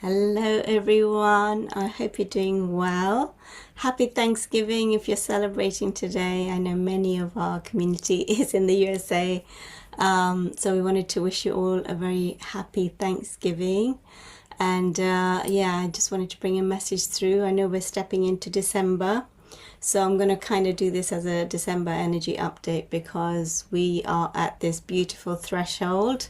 Hello everyone, I hope you're doing well. Happy Thanksgiving if you're celebrating today. I know many of our community is in the USA, so we wanted to wish you all a very happy Thanksgiving. And yeah, I just wanted to bring a message through. I know we're stepping into December, so I'm going to kind of do this as a December energy update because we are at this beautiful threshold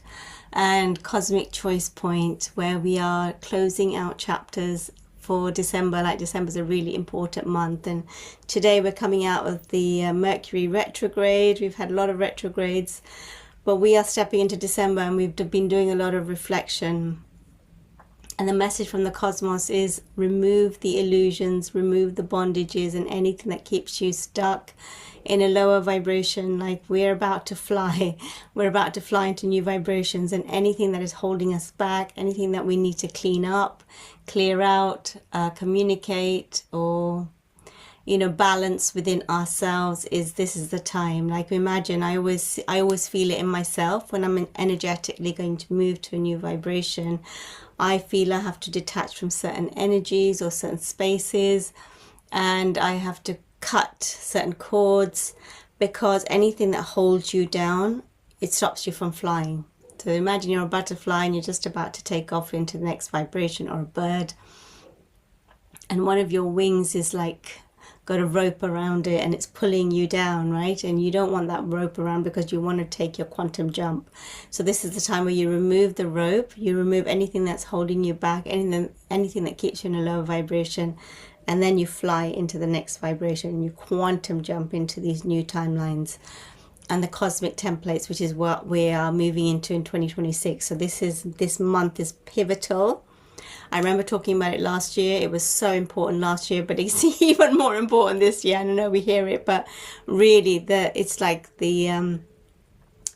and cosmic choice point where we are closing out chapters for December. Like, December is a really important month, and today we're coming out of the Mercury retrograde. We've had a lot of retrogrades, but we are stepping into December and we've been doing a lot of reflection. And the message from the cosmos is remove the illusions, remove the bondages and anything that keeps you stuck in a lower vibration. Like, we're about to fly. We're about to fly into new vibrations, and anything that is holding us back, anything that we need to clean up, clear out, communicate, or balance within ourselves, this is the time. Like, imagine, I always feel it in myself when I'm energetically going to move to a new vibration. I feel I have to detach from certain energies or certain spaces, and I have to cut certain cords, because anything that holds you down, it stops you from flying. So imagine you're a butterfly and you're just about to take off into the next vibration, or a bird, and one of your wings is like got a rope around it and it's pulling you down, right? And you don't want that rope around because you want to take your quantum jump. So this is the time where you remove the rope, you remove anything that's holding you back, anything that keeps you in a lower vibration, and then you fly into the next vibration. You quantum jump into these new timelines and the cosmic templates, which is what we are moving into in 2026. So this month is pivotal. I remember talking about it last year. It was so important last year, but it's even more important this year. I don't know, we hear it, but really it's like the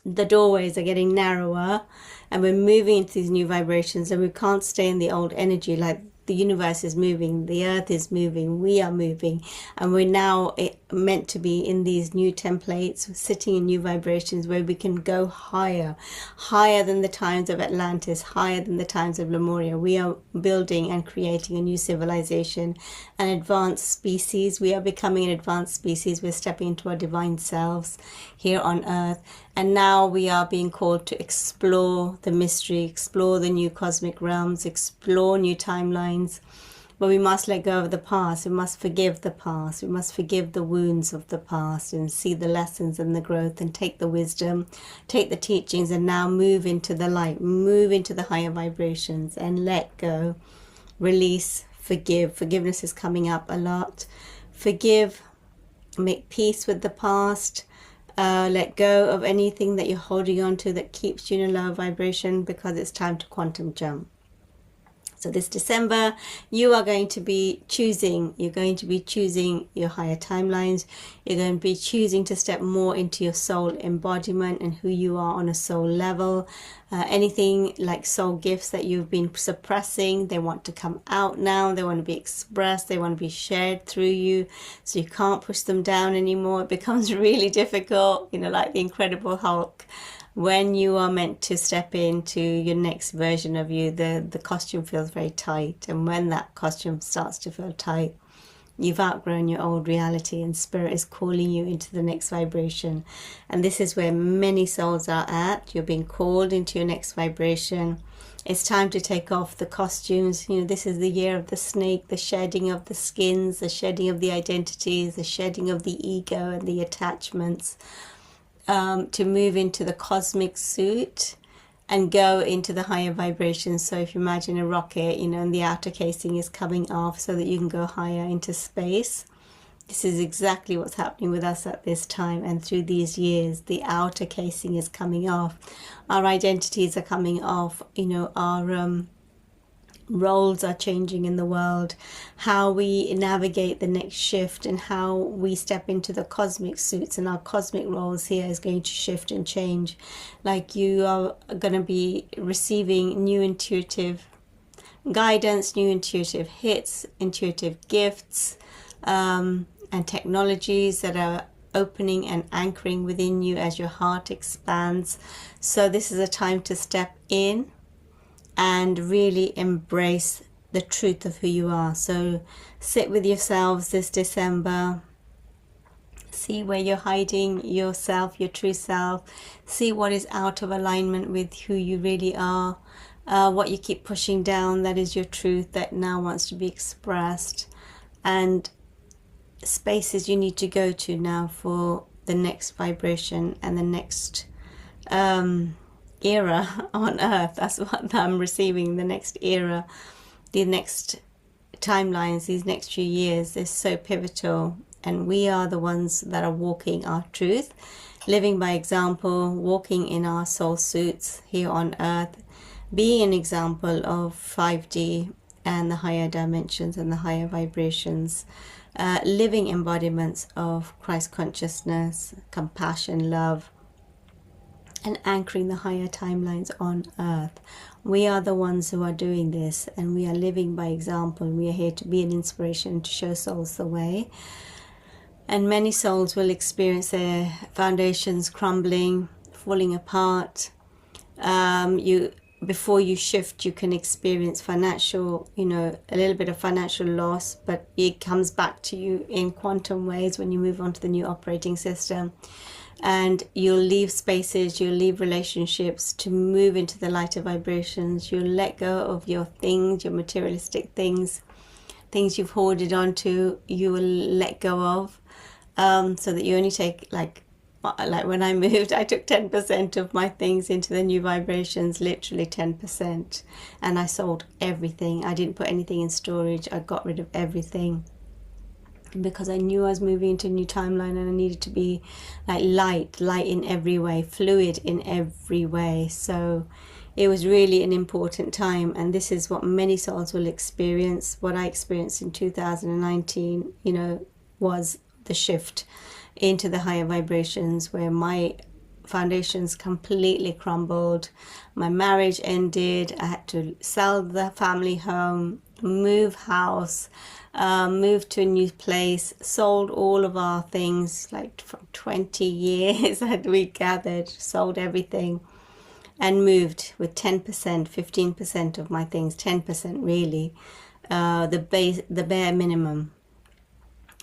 doorways are getting narrower and we're moving into these new vibrations, and we can't stay in the old energy. Like, the universe is moving, the earth is moving, we are moving, and we're now meant to be in these new templates, sitting in new vibrations where we can go higher than the times of Atlantis, higher than the times of Lemuria. We are building and creating a new civilization, an advanced species. We are becoming an advanced species. We're stepping into our divine selves here on earth, and now we are being called to explore the mystery, explore the new cosmic realms, explore new timelines. But we must let go of the past. We must forgive the past. We must forgive the wounds of the past and see the lessons and the growth, and take the wisdom, take the teachings, and now move into the light, move into the higher vibrations, and let go, release, forgive. Forgiveness is coming up a lot. Forgive, make peace with the past. Let go of anything that you're holding on to that keeps you in a lower vibration, because it's time to quantum jump. So this December, you are going to be choosing. You're going to be choosing your higher timelines. You're going to be choosing to step more into your soul embodiment and who you are on a soul level. Anything like soul gifts that you've been suppressing, they want to come out now. They want to be expressed. They want to be shared through you. So you can't push them down anymore. It becomes really difficult, like the Incredible Hulk. When you are meant to step into your next version of you, the costume feels very tight. And when that costume starts to feel tight, you've outgrown your old reality, and spirit is calling you into the next vibration. And this is where many souls are at. You're being called into your next vibration. It's time to take off the costumes. This is the year of the snake, the shedding of the skins, the shedding of the identities, the shedding of the ego and the attachments. To move into the cosmic suit and go into the higher vibrations. So if you imagine a rocket, and the outer casing is coming off so that you can go higher into space. This is exactly what's happening with us at this time and through these years. The outer casing is coming off. Our identities are coming off. Our roles are changing in the world. How we navigate the next shift and how we step into the cosmic suits and our cosmic roles here is going to shift and change. Like, you are going to be receiving new intuitive guidance, new intuitive hits, intuitive gifts, and technologies that are opening and anchoring within you as your heart expands. So this is a time to step in and really embrace the truth of who you are. So sit with yourselves this December. See where you're hiding yourself, your true self. See what is out of alignment with who you really are. What you keep pushing down, that is your truth that now wants to be expressed. And spaces you need to go to now for the next vibration and the next era on earth. That's what I'm receiving, the next era, the next timelines, these next few years is so pivotal. And we are the ones that are walking our truth, living by example, walking in our soul suits here on earth, being an example of 5D and the higher dimensions and the higher vibrations, living embodiments of Christ consciousness, compassion, love, and anchoring the higher timelines on earth. We are the ones who are doing this, and we are living by example. We are here to be an inspiration, to show souls the way. And many souls will experience their foundations crumbling, falling apart. Before you shift, you can experience financial, a little bit of financial loss, but it comes back to you in quantum ways when you move on to the new operating system. And you'll leave spaces, you'll leave relationships to move into the lighter vibrations. You'll let go of your things, your materialistic things you've hoarded onto, you will let go of, so that you only take, like when I moved, I took 10% of my things into the new vibrations, literally 10. And I sold everything. I didn't put anything in storage. I got rid of everything, because I knew I was moving into a new timeline, and I needed to be like light in every way, fluid in every way. So it was really an important time, and this is what many souls will experience. What I experienced in 2019, was the shift into the higher vibrations, where my foundations completely crumbled. My marriage ended. I had to sell the family home, move house, moved to a new place, sold all of our things, like from 20 years that we gathered, sold everything, and moved with 10%, 15% of my things, 10% really, the bare minimum.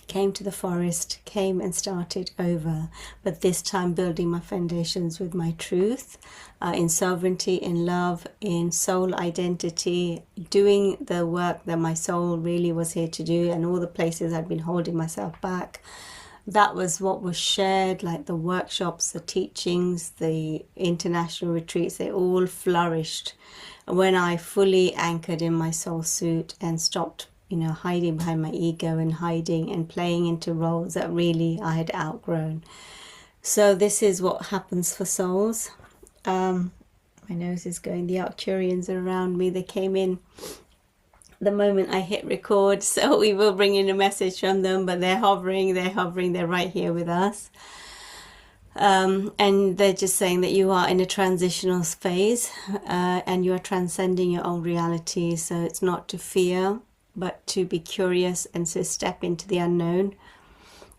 Came to the forest, came and started over, but this time building my foundations with my truth, in sovereignty, in love, in soul identity, doing the work that my soul really was here to do, and all the places I'd been holding myself back. That was what was shared, like the workshops, the teachings, the international retreats, they all flourished when I fully anchored in my soul suit and stopped hiding behind my ego and hiding and playing into roles that really I had outgrown. So this is what happens for souls. My nose is going. The Arcturians are around me. They came in the moment I hit record, so we will bring in a message from them, but they're hovering, they're right here with us. And they're just saying that you are in a transitional phase, and you are transcending your old reality. So it's not to fear, but to be curious, and so step into the unknown.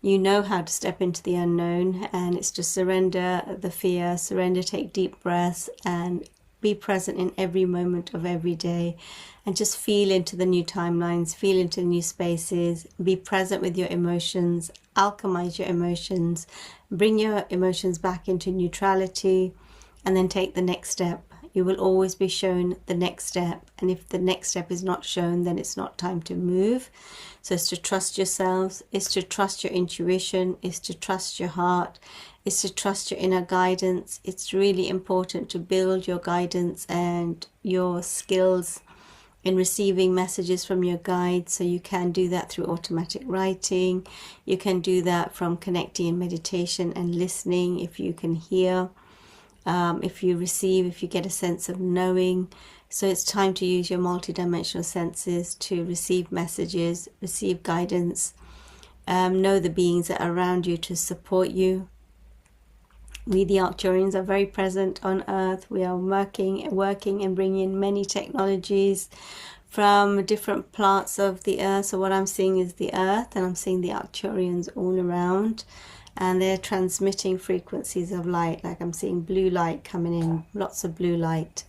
You know how to step into the unknown, and it's to surrender the fear, take deep breaths, and be present in every moment of every day, and just feel into the new timelines, feel into new spaces, be present with your emotions, alchemize your emotions, bring your emotions back into neutrality, and then take the next step. You will always be shown the next step, and if the next step is not shown, then it's not time to move. So it's to trust yourselves, it's to trust your intuition, it's to trust your heart, it's to trust your inner guidance. It's really important to build your guidance and your skills in receiving messages from your guides. So you can do that through automatic writing, you can do that from connecting in meditation and listening, if you can hear. If you receive, if you get a sense of knowing. So it's time to use your multidimensional senses to receive messages, receive guidance, know the beings that are around you to support you. We, the Arcturians, are very present on Earth. We are working and bringing in many technologies from different parts of the Earth. So what I'm seeing is the Earth, and I'm seeing the Arcturians all around. And they're transmitting frequencies of light, like I'm seeing blue light coming in, lots of blue light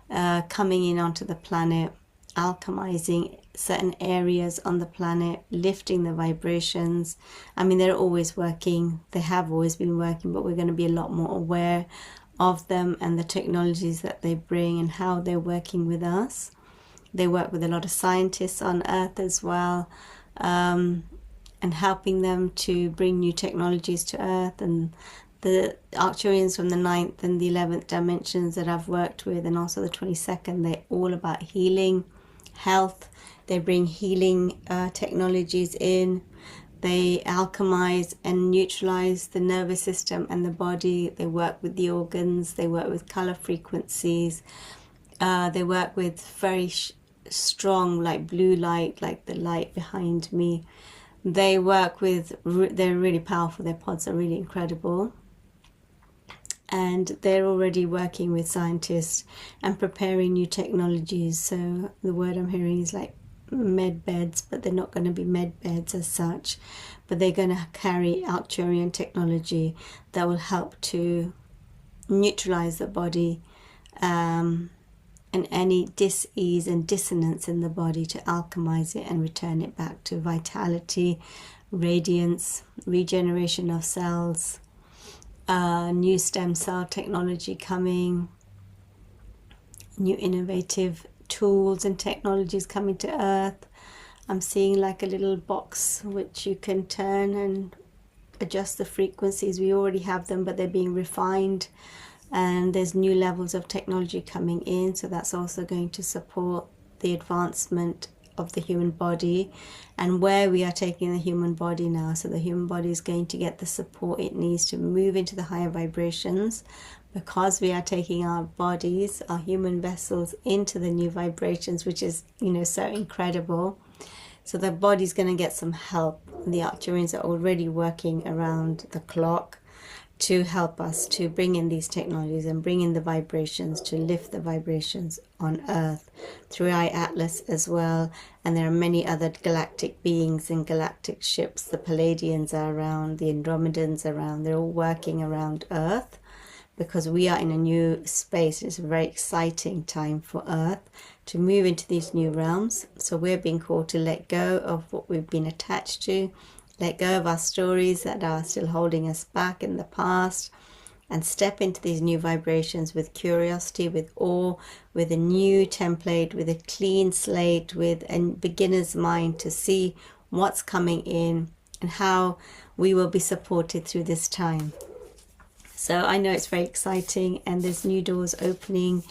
coming in onto the planet. alchemizing certain areas on the planet, lifting the vibrations. I mean, they're always working, they have always been working, but we're going to be a lot more aware of them and the technologies that they bring and how they're working with us. They work with a lot of scientists on Earth as well, and helping them to bring new technologies to Earth. And the Arcturians from the 9th and the 11th dimensions that I've worked with, and also the 22nd, they're all about healing, health. They bring healing technologies in. They alchemize and neutralize the nervous system and the body. They work with the organs. They work with color frequencies. They work with very strong, like blue light, like the light behind me. They work with, they're really powerful. Their pods are really incredible. And they're already working with scientists and preparing new technologies. So the word I'm hearing is like med beds, but they're not going to be med beds as such, but they're going to carry Arcturian technology that will help to neutralize the body, and any dis-ease and dissonance in the body, to alchemize it and return it back to vitality, radiance, regeneration of cells, new stem cell technology coming, new innovative tools and technologies coming to Earth. I'm seeing like a little box which you can turn and adjust the frequencies. We already have them, but they're being refined, and there's new levels of technology coming in, so that's also going to support the advancement of the human body and where we are taking the human body now. So the human body is going to get the support it needs to move into the higher vibrations, because we are taking our bodies, our human vessels, into the new vibrations, which is, you know, so incredible. So the body's going to get some help. The Arcturians are already working around the clock to help us to bring in these technologies and bring in the vibrations, to lift the vibrations on Earth through our Atlas as well. And there are many other galactic beings and galactic ships. The Palladians are around, the Andromedans are around. They're all working around Earth, because we are in a new space. It's a very exciting time for Earth to move into these new realms. So we're being called to let go of what we've been attached to, let go of our stories that are still holding us back in the past, and step into these new vibrations with curiosity, with awe, with a new template, with a clean slate, with a beginner's mind, to see what's coming in and how we will be supported through this time. So I know it's very exciting, and there's new doors opening,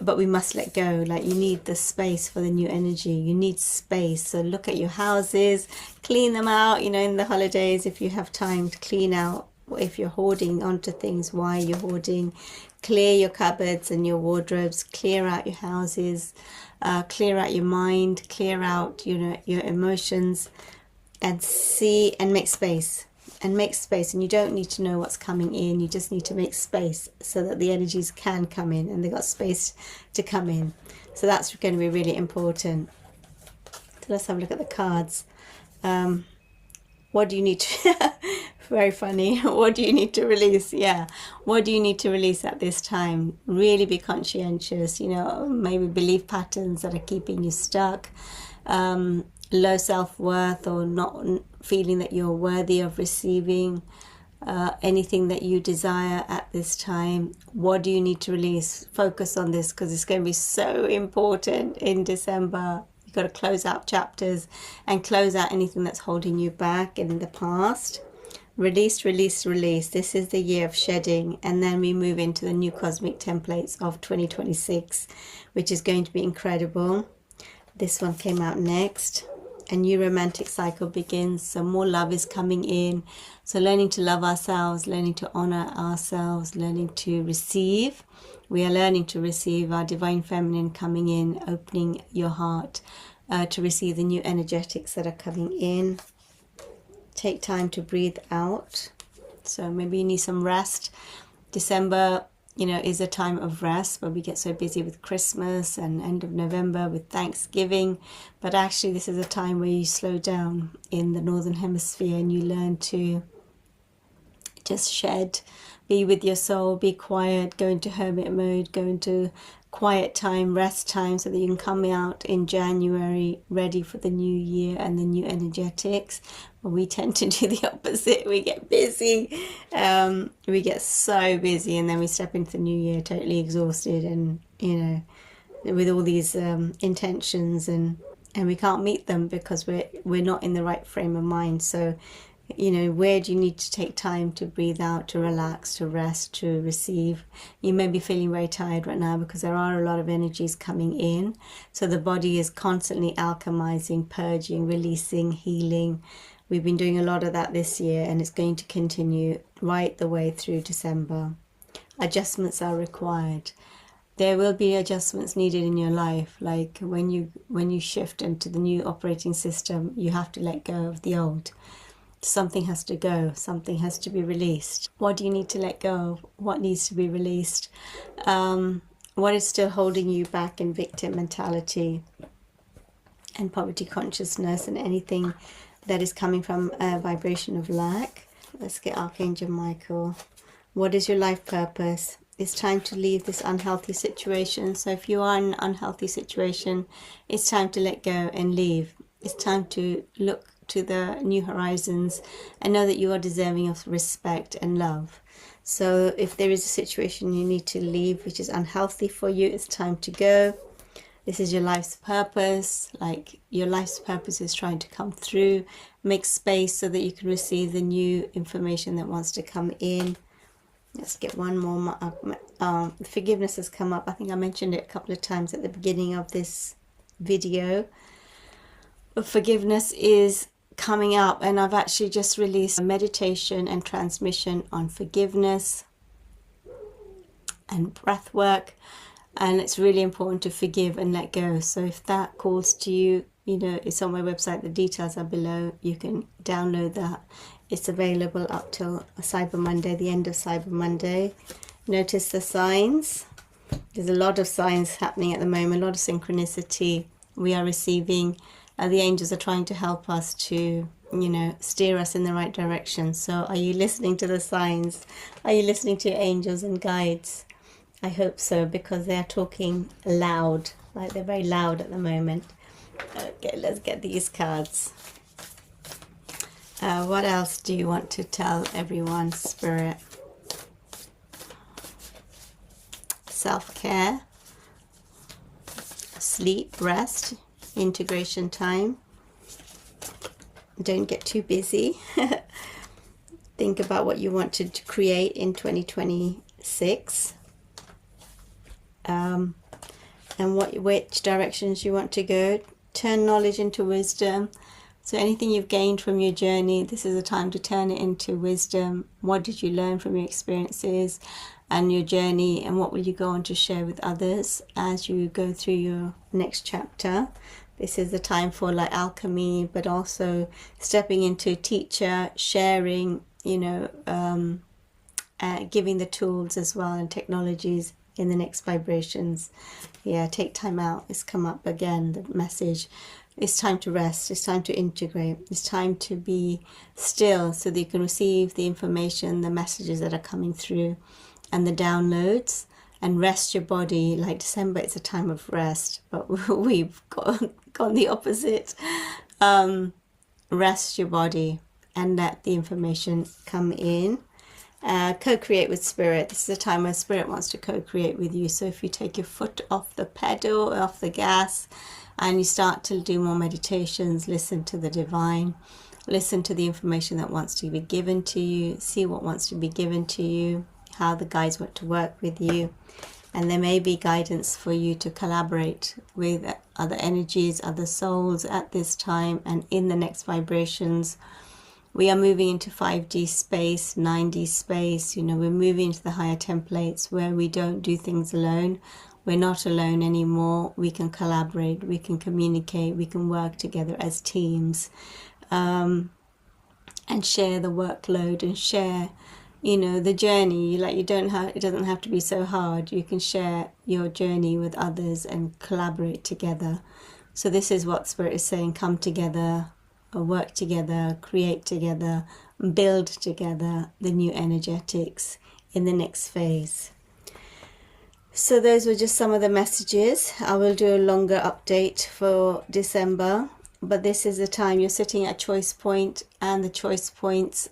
but we must let go. Like, you need the space for the new energy. You need space. So look at your houses, clean them out, you know, in the holidays, if you have time to clean out. If you're hoarding onto things, why you're hoarding, clear your cupboards and your wardrobes, clear out your houses, clear out your mind, clear out, you know, your emotions, and see and make space. And make space, and you don't need to know what's coming in. You just need to make space so that the energies can come in, and they've got space to come in. So that's going to be really important. So let's have a look at the cards. What do you need to very funny. What do you need to release? Yeah, what do you need to release at this time? Really be conscientious, you know, maybe belief patterns that are keeping you stuck, low self-worth, or not feeling that you're worthy of receiving anything that you desire at this time. What do you need to release? Focus on this, because it's going to be so important in December. You've got to close out chapters and close out anything that's holding you back in the past. Release, release, release. This is the year of shedding, and then we move into the new cosmic templates of 2026, which is going to be incredible. This one came out next. A new romantic cycle begins, so more love is coming in. So learning to love ourselves, learning to honor ourselves, learning to receive. We are learning to receive our divine feminine coming in, opening your heart to receive the new energetics that are coming in. Take time to breathe out. So maybe you need some rest. December, you know, is a time of rest, but we get so busy with Christmas and end of November with Thanksgiving. But actually, this is a time where you slow down in the Northern Hemisphere and you learn to just shed, be with your soul, be quiet, go into hermit mode, go into quiet time, rest time, so that you can come out in January ready for the new year and the new energetics. But we tend to do the opposite. We get busy, we get so busy, and then we step into the new year totally exhausted, and with all these intentions, and we can't meet them because we're not in the right frame of mind. So where do you need to take time to breathe out, to relax, to rest, to receive? You may be feeling very tired right now because there are a lot of energies coming in. So the body is constantly alchemizing, purging, releasing, healing. We've been doing a lot of that this year, and it's going to continue right the way through December. Adjustments are required. There will be adjustments needed in your life. Like when you shift into the new operating system, you have to let go of the old. Something has to go, something has to be released. What do you need to let go of? What needs to be released? What is still holding you back in victim mentality and poverty consciousness, and anything that is coming from a vibration of lack? Let's get Archangel Michael. What is your life purpose? It's time to leave this unhealthy situation. So if you are in an unhealthy situation, it's time to let go and leave. It's time to look to the new horizons and know that you are deserving of respect and love. So if there is a situation you need to leave which is unhealthy for you, it's time to go. This is your life's purpose. Like your life's purpose is trying to come through. Make space so that you can receive the new information that wants to come in. Let's get one more. Forgiveness has come up. I think I mentioned it a couple of times at the beginning of this video. But forgiveness is coming up, and I've actually just released a meditation and transmission on forgiveness and breath work, and it's really important to forgive and let go. So if that calls to you, it's on my website, the details are below. You can download that. It's available up till Cyber Monday, the end of Cyber Monday. Notice the signs. There's a lot of signs happening at the moment, a lot of synchronicity we are receiving. The angels are trying to help us to, steer us in the right direction. So are you listening to the signs? Are you listening to your angels and guides? I hope so, because they're talking loud. Like they're very loud at the moment. Okay, let's get these cards. What else do you want to tell everyone, Spirit? Self-care, sleep, rest, integration time. Don't get too busy. Think about what you want to create in 2026, and which directions you want to go. Turn knowledge into wisdom. So anything you've gained from your journey, this is a time to turn it into wisdom. What did you learn from your experiences and your journey, and what will you go on to share with others as you go through your next chapter? This is the time for like alchemy, but also stepping into teacher, sharing, giving the tools as well and technologies in the next vibrations. Yeah, take time out. It's come up again, the message. It's time to rest. It's time to integrate. It's time to be still so that you can receive the information, the messages that are coming through and the downloads, and rest your body. Like December, it's a time of rest, but we've gone the opposite. Rest your body and let the information come in. Co-create with Spirit. This is a time where Spirit wants to co-create with you. So if you take your foot off the pedal, off the gas, and you start to do more meditations, listen to the divine, listen to the information that wants to be given to you, see what wants to be given to you, how the guides want to work with you. And there may be guidance for you to collaborate with other energies, other souls at this time and in the next vibrations. We are moving into 5D space, 9D space. We're moving into the higher templates where we don't do things alone. We're not alone anymore. We can collaborate, we can communicate, we can work together as teams, and share the workload and share, the journey. It doesn't have to be so hard. You can share your journey with others and collaborate together. So this is what Spirit is saying: come together, work together, create together, build together the new energetics in the next phase. So those were just some of the messages. I will do a longer update for December, but this is the time you're sitting at choice point, and the choice points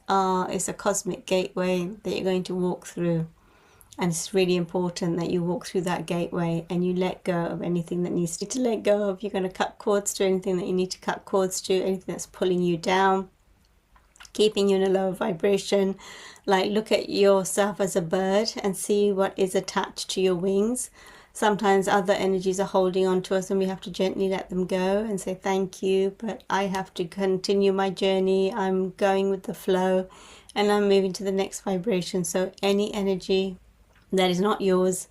is a cosmic gateway that you're going to walk through. And it's really important that you walk through that gateway and you let go of anything that needs to let go of. You're going to cut cords to anything that you need to cut cords to, anything that's pulling you down, keeping you in a lower vibration. Like, look at yourself as a bird and see what is attached to your wings. Sometimes other energies are holding on to us and we have to gently let them go and say thank you, but I have to continue my journey. I'm going with the flow and I'm moving to the next vibration. So any energy that is not yours,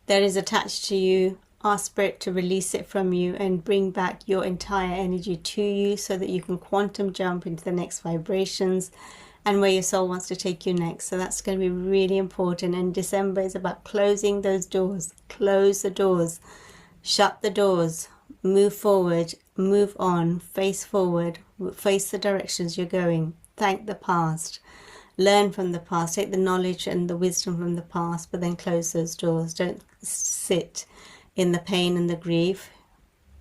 that is attached to you, ask Spirit to release it from you and bring back your entire energy to you so that you can quantum jump into the next vibrations and where your soul wants to take you next. So that's going to be really important. And December is about closing those doors. Close the doors, shut the doors, move forward, move on, face forward, face the directions you're going. Thank the past. Learn from the past, take the knowledge and the wisdom from the past, but then close those doors. Don't sit in the pain and the grief.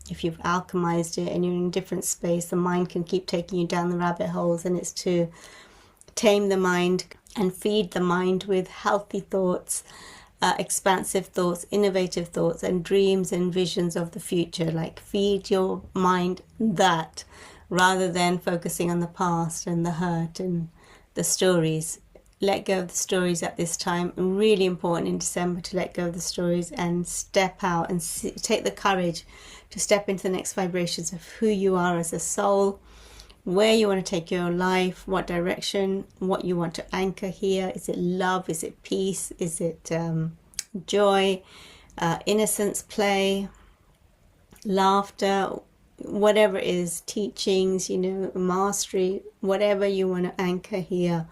If you've alchemized it and you're in a different space, the mind can keep taking you down the rabbit holes, and it's to tame the mind and feed the mind with healthy thoughts, expansive thoughts, innovative thoughts, and dreams and visions of the future. Like, feed your mind that rather than focusing on the past and the hurt and the stories. Let go of the stories at this time. Really important in December to let go of the stories and step out and take the courage to step into the next vibrations of who you are as a soul, where you want to take your life, what direction, what you want to anchor here. Is it love? Is it peace? Is it joy, innocence, play, laughter? Whatever it is, teachings, mastery, whatever you want to anchor here.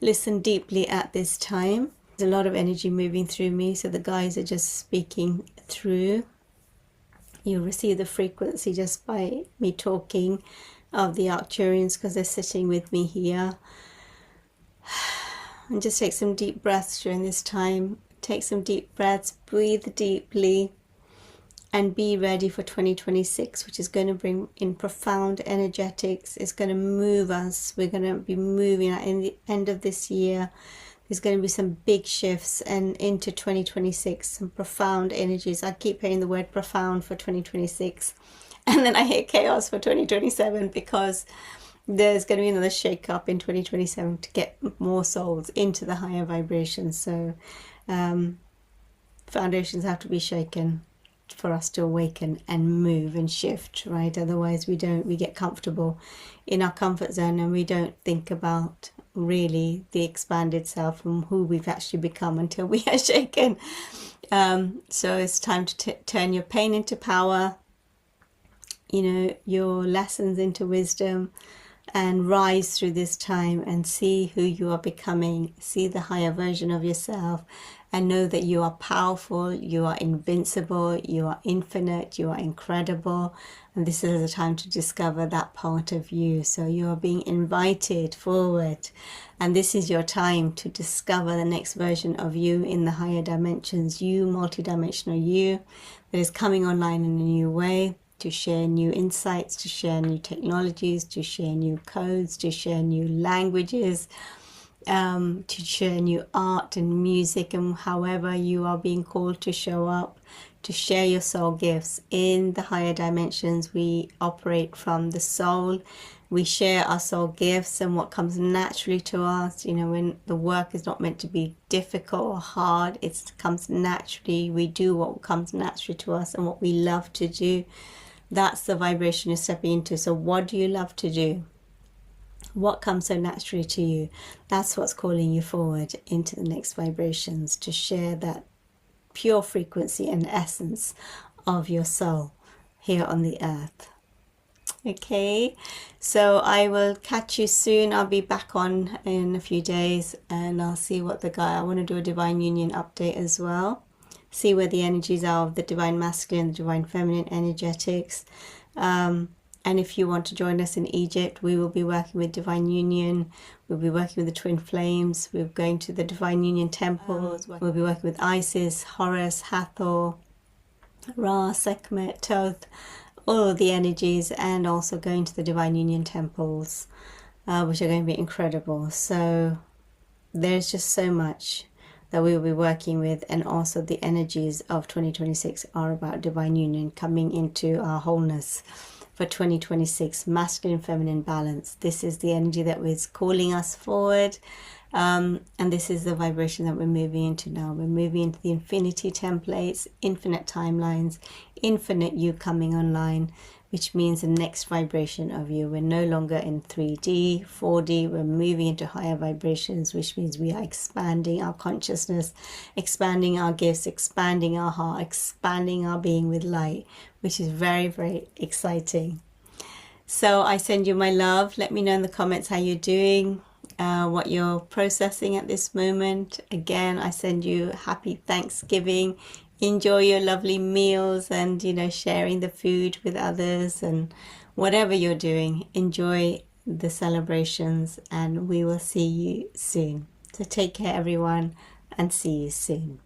Listen deeply at this time. There's a lot of energy moving through me, so the guides are just speaking through. You'll receive the frequency just by me talking of the Arcturians because they're sitting with me here. And just take some deep breaths during this time. Take some deep breaths, breathe deeply. And be ready for 2026, which is going to bring in profound energetics. It's going to move us. We're going to be moving in the end of this year. There's going to be some big shifts, and into 2026, some profound energies. I keep hearing the word profound for 2026. And then I hear chaos for 2027 because there's going to be another shake-up in 2027 to get more souls into the higher vibrations. So foundations have to be shaken for us to awaken and move and shift, right? Otherwise we get comfortable in our comfort zone and we don't think about really the expanded self and who we've actually become until we are shaken. So it's time to turn your pain into power, your lessons into wisdom, and rise through this time and see who you are becoming, see the higher version of yourself, and know that you are powerful, you are invincible, you are infinite, you are incredible. And this is the time to discover that part of you. So you are being invited forward. And this is your time to discover the next version of you in the higher dimensions, you, multidimensional you, that is coming online in a new way, to share new insights, to share new technologies, to share new codes, to share new languages, to share new art and music, and however you are being called to show up, to share your soul gifts. In the higher dimensions, we operate from the soul. We share our soul gifts and what comes naturally to us. When the work is not meant to be difficult or hard, it comes naturally. We do what comes naturally to us and what we love to do. That's the vibration you're stepping into. So what do you love to do? What comes so naturally to you? That's what's calling you forward into the next vibrations, to share that pure frequency and essence of your soul here on the earth. Okay, so I will catch you soon. I'll be back on in a few days and I'll see what I want to do a divine union update as well. See where the energies are of the divine masculine, the divine feminine energetics. And if you want to join us in Egypt, we will be working with Divine Union. We'll be working with the Twin Flames. We're going to the Divine Union temples. We'll be working with Isis, Horus, Hathor, Ra, Sekhmet, Thoth, all of the energies, and also going to the Divine Union temples, which are going to be incredible. So there's just so much that we will be working with, and also the energies of 2026 are about Divine Union coming into our wholeness. For 2026, masculine feminine balance. This is the energy that is calling us forward, and this is the vibration that we're moving into now. We're moving into the infinity templates, infinite timelines, infinite you coming online, which means the next vibration of you. We're no longer in 3D, 4D. We're moving into higher vibrations, which means we are expanding our consciousness, expanding our gifts, expanding our heart, expanding our being with light, which is very, very exciting. So I send you my love. Let me know in the comments how you're doing, what you're processing at this moment. Again, I send you happy Thanksgiving. Enjoy your lovely meals, and sharing the food with others, and whatever you're doing, enjoy the celebrations, and we will see you soon. So take care everyone, and see you soon.